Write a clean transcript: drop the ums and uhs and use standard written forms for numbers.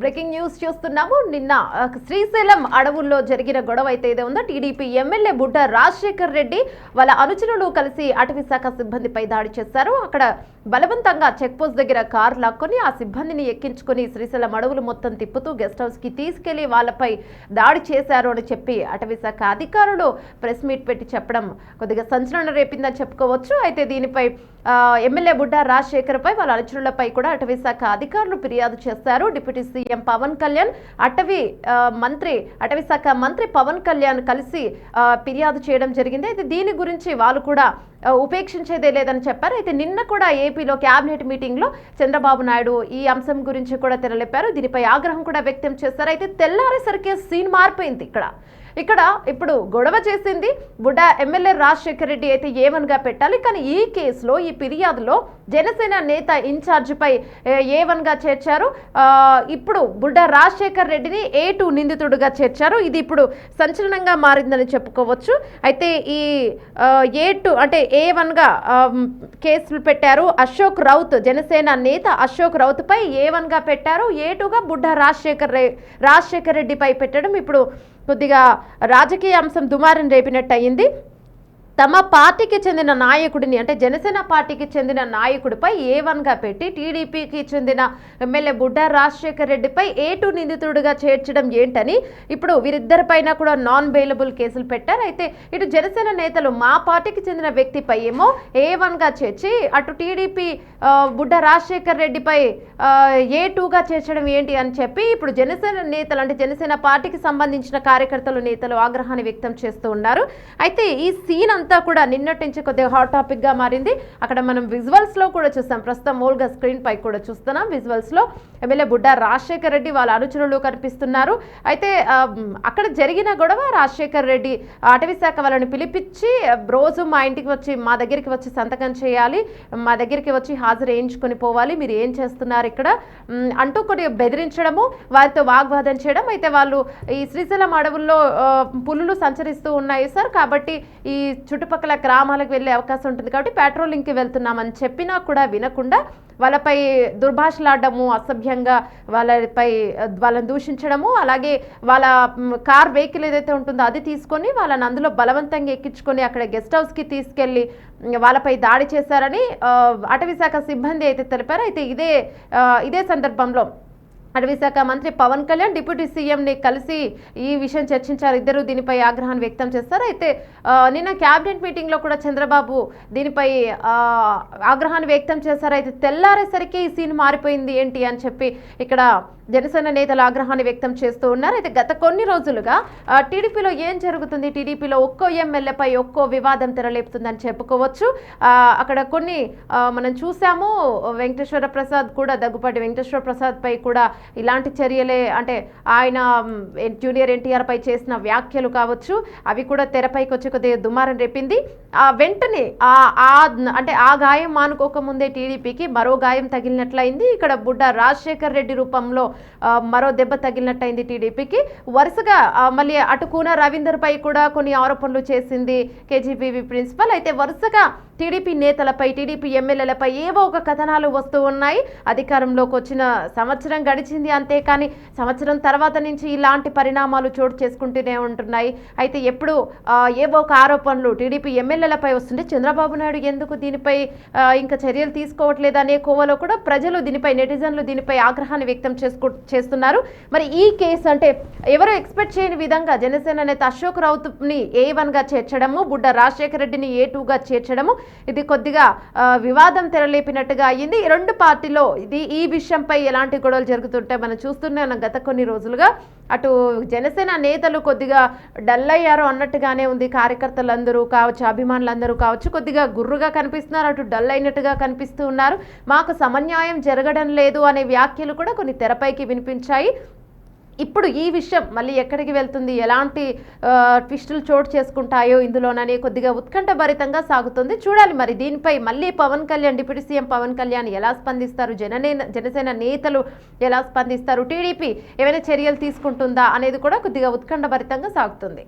Breaking news చూస్తున్నాము. నిన్న శ్రీశైలం అడవుల్లో జరిగిన గొడవ అయితే ఉందో టీడీపీ ఎమ్మెల్యే బుడ్డ రాజశేఖర్ రెడ్డి వాళ్ళ అనుచరులు కలిసి అటవీ శాఖ సిబ్బందిపై దాడి చేశారు. అక్కడ బలవంతంగా చెక్ పోస్ట్ దగ్గర కారు లాక్కొని ఆ సిబ్బందిని ఎక్కించుకుని శ్రీశైలం అడవులు మొత్తం తిప్పుతూ గెస్ట్ హౌస్ కి తీసుకెళ్లి వాళ్ళపై దాడి చేశారు అని చెప్పి అటవీ శాఖ అధికారులు ప్రెస్ మీట్ పెట్టి చెప్పడం కొద్దిగా సంచలనం రేపిందని చెప్పుకోవచ్చు. అయితే దీనిపై ఎమ్మెల్యే బుడ్డ రాజశేఖర్ పై వాళ్ళ అనుచరులపై కూడా అటవీ శాఖ అధికారులు ఫిర్యాదు చేశారు. డిప్యూటీ సీఎం పవన్ కళ్యాణ్ అటవీ శాఖ మంత్రి పవన్ కళ్యాణ్ కలిసి ఫిర్యాదు చేయడం జరిగింది. అయితే దీని గురించి వాళ్ళు కూడా ఉపేక్షించేదే లేదని చెప్పారు. అయితే నిన్న కూడా ఏపీలో క్యాబినెట్ మీటింగ్ లో చంద్రబాబు నాయుడు ఈ అంశం గురించి కూడా తెరలేపారు. దీనిపై ఆగ్రహం కూడా వ్యక్తం చేశారు. అయితే తెల్లారేసరికి సీన్ మారిపోయింది. ఇక్కడ ఇప్పుడు గొడవ చేసింది బుడ్డ ఎమ్మెల్యే రాజశేఖర్ రెడ్డి అయితే A1గా పెట్టాలి. కానీ ఈ కేసులో ఈ ఫిర్యాదులో జనసేన నేత ఇన్ఛార్జిపై A1గా చేర్చారు. ఇప్పుడు బుడ్డ రాజశేఖర్ రెడ్డిని A2 నిందితుడుగా చేర్చారు. ఇది ఇప్పుడు సంచలనంగా మారిందని చెప్పుకోవచ్చు. అయితే ఈ A2 అంటే A1గా కేసులు పెట్టారు. అశోక్ రౌత్ జనసేన నేత అశోక్ రౌత్ పై A1గా పెట్టారు. A2గా బుడ్డ రాజశేఖర్ రెడ్డిపై పెట్టడం ఇప్పుడు కొద్దిగా రాజకీయ అంశం దుమారం రేపినట్టు అయింది. తమ పార్టీకి చెందిన నాయకుడిని అంటే జనసేన పార్టీకి చెందిన నాయకుడిపై A1గా పెట్టి టీడీపీకి చెందిన ఎమ్మెల్యే బుడ్డ రాజశేఖర్ రెడ్డిపై A2 నిందితుడిగా చేర్చడం ఏంటని ఇప్పుడు వీరిద్దరిపైన కూడా నాన్ బెయిలబుల్ కేసులు పెట్టారు. అయితే ఇటు జనసేన నేతలు మా పార్టీకి చెందిన వ్యక్తిపై ఏమో A1గా చేర్చి అటు టీడీపీ బుడ్డ రాజశేఖర్ రెడ్డిపై A2గా చేర్చడం ఏంటి అని చెప్పి ఇప్పుడు జనసేన నేతలు అంటే జనసేన పార్టీకి సంబంధించిన కార్యకర్తలు నేతలు ఆగ్రహాన్ని వ్యక్తం చేస్తూ ఉన్నారు. అయితే ఈ సీన్ అంతా కూడా నిన్నటి నుంచి కొద్దిగా హాట్ టాపిక్ గా మారింది. అక్కడ మనం విజువల్స్ లో కూడా చూస్తాం. ప్రస్తుతం మోల్గా స్క్రీన్ పై కూడా చూస్తున్నాం. విజువల్స్ లో ఎమ్మెల్యే బుడ్డ రాజశేఖర్ రెడ్డి వాళ్ళ అనుచరులు కనిపిస్తున్నారు. అయితే అక్కడ జరిగిన గొడవ రాజశేఖర్ రెడ్డి అటవీ శాఖ వాళ్ళని పిలిపించి రోజు మా ఇంటికి వచ్చి మా దగ్గరికి వచ్చి సంతకం చేయాలి, మా దగ్గరికి వచ్చి హాజరు వేయించుకొని పోవాలి, మీరు ఏం చేస్తున్నారు ఇక్కడ అంటూ కొద్దిగా బెదిరించడము, వారితో వాగ్వాదం చేయడం. అయితే వాళ్ళు ఈ శ్రీశైలం అడవుల్లో పులులు సంచరిస్తూ ఉన్నాయి సార్, కాబట్టి ఈ చుట్టుపక్కల గ్రామాలకు వెళ్ళే అవకాశం ఉంటుంది కాబట్టి పెట్రోలింగ్కి వెళ్తున్నామని చెప్పినా కూడా వినకుండా వాళ్ళపై దుర్భాషలాడము, అసభ్యంగా వాళ్ళని దూషించడము, అలాగే వాళ్ళ కార్ వెహికల్ ఏదైతే ఉంటుందో అది తీసుకొని వాళ్ళని అందులో బలవంతంగా ఎక్కించుకొని అక్కడ గెస్ట్ హౌస్కి తీసుకెళ్ళి వాళ్ళపై దాడి చేశారని అటవీ శాఖ సిబ్బంది అయితే తెలిపారు. అయితే ఇదే సందర్భంలో అటవీ శాఖ మంత్రి పవన్ కళ్యాణ్ డిప్యూటీ సీఎంని కలిసి ఈ విషయం చర్చించారు. ఇద్దరు దీనిపై ఆగ్రహాన్ని వ్యక్తం చేస్తారు. అయితే నిన్న క్యాబినెట్ మీటింగ్లో కూడా చంద్రబాబు దీనిపై ఆగ్రహాన్ని వ్యక్తం చేశారు. అయితే తెల్లారేసరికి ఈ సీన్ మారిపోయింది ఏంటి అని చెప్పి ఇక్కడ జనసేన నేతలు ఆగ్రహాన్ని వ్యక్తం చేస్తూ ఉన్నారు. అయితే గత కొన్ని రోజులుగా టీడీపీలో ఏం జరుగుతుంది, టీడీపీలో ఒక్కో ఎమ్మెల్యేపై ఒక్కో వివాదం తెరలేపుతుందని చెప్పుకోవచ్చు. అక్కడ కొన్ని మనం చూసాము. వెంకటేశ్వర ప్రసాద్ కూడా దగ్గుపాటి వెంకటేశ్వర ప్రసాద్ పై కూడా ఇలాంటి చర్యలే అంటే ఆయన జూనియర్ ఎన్టీఆర్ పై చేసిన వ్యాఖ్యలు కావచ్చు, అవి కూడా తెరపైకి వచ్చి కొద్దిగా దుమారం రేపింది. వెంటనే అంటే ఆ గాయం మానుకోకముందే టీడీపీకి మరో గాయం తగిలినట్లయింది. ఇక్కడ బుడ్డ రాజశేఖర్ రెడ్డి రూపంలో మరో దెబ్బ తగిలినట్టయింది టీడీపీకి. వరుసగా మళ్ళీ అటు కూన రవీందర్ పై కూడా కొన్ని ఆరోపణలు చేసింది కేజీబీవీ ప్రిన్సిపల్. అయితే వరుసగా టీడీపీ నేతలపై టీడీపీ ఎమ్మెల్యేలపై ఏవో ఒక కథనాలు వస్తూ ఉన్నాయి. అధికారంలోకి వచ్చిన సంవత్సరం గడిచింది, అంతేకాని సంవత్సరం తర్వాత నుంచి ఇలాంటి పరిణామాలు చోటు చేసుకుంటూనే ఉంటున్నాయి. అయితే ఎప్పుడు ఏవో ఒక ఆరోపణలు టీడీపీ ఎమ్మెల్యేలపై వస్తుంటే చంద్రబాబు నాయుడు ఎందుకు దీనిపై ఇంకా చర్యలు తీసుకోవట్లేదు అనే కోవలో కూడా ప్రజలు దీనిపై నెటిజన్లు దీనిపై ఆగ్రహాన్ని వ్యక్తం చేస్తున్నారు. మరి ఈ కేసు అంటే ఎవరు ఎక్స్పెక్ట్ చేయని విధంగా జనసేన నేత అశోక్ రౌత్ని A1గా చేర్చడము, బుడ్డ రాజశేఖర్ రెడ్డిని A2గా చేర్చడము, ఇది కొద్దిగా వివాదం తెరలేపినట్టుగా అయ్యింది. రెండు పార్టీలో ఈ విషయంపై ఎలాంటి గొడవలు జరుగుతుంటే మనం చూస్తున్నాం గత కొన్ని రోజులుగా. అటు జనసేన నేతలు కొద్దిగా డల్ అయ్యారు అన్నట్టుగానే ఉంది. కార్యకర్తలందరూ కావచ్చు, అభిమానులందరూ కావచ్చు కొద్దిగా గుర్రుగా కనిపిస్తున్నారు, అటు డల్ అయినట్టుగా కనిపిస్తూ ఉన్నారు. మాకు సమన్యాయం జరగడం లేదు అనే వ్యాఖ్యలు కూడా కొన్ని తెరపైకి వినిపించాయి. ఇప్పుడు ఈ విషయం మళ్ళీ ఎక్కడికి వెళ్తుంది, ఎలాంటి ట్విస్టులు చోటు చేసుకుంటాయో ఇందులోనని కొద్దిగా ఉత్కంఠభరితంగా సాగుతుంది. చూడాలి మరి దీనిపై మళ్ళీ పవన్ కళ్యాణ్ డిప్యూటీ సీఎం పవన్ కళ్యాణ్ ఎలా స్పందిస్తారు, జనసేన నేతలు ఎలా స్పందిస్తారు, టీడీపీ ఏమైనా చర్యలు తీసుకుంటుందా అనేది కూడా కొద్దిగా ఉత్కంఠభరితంగా సాగుతుంది.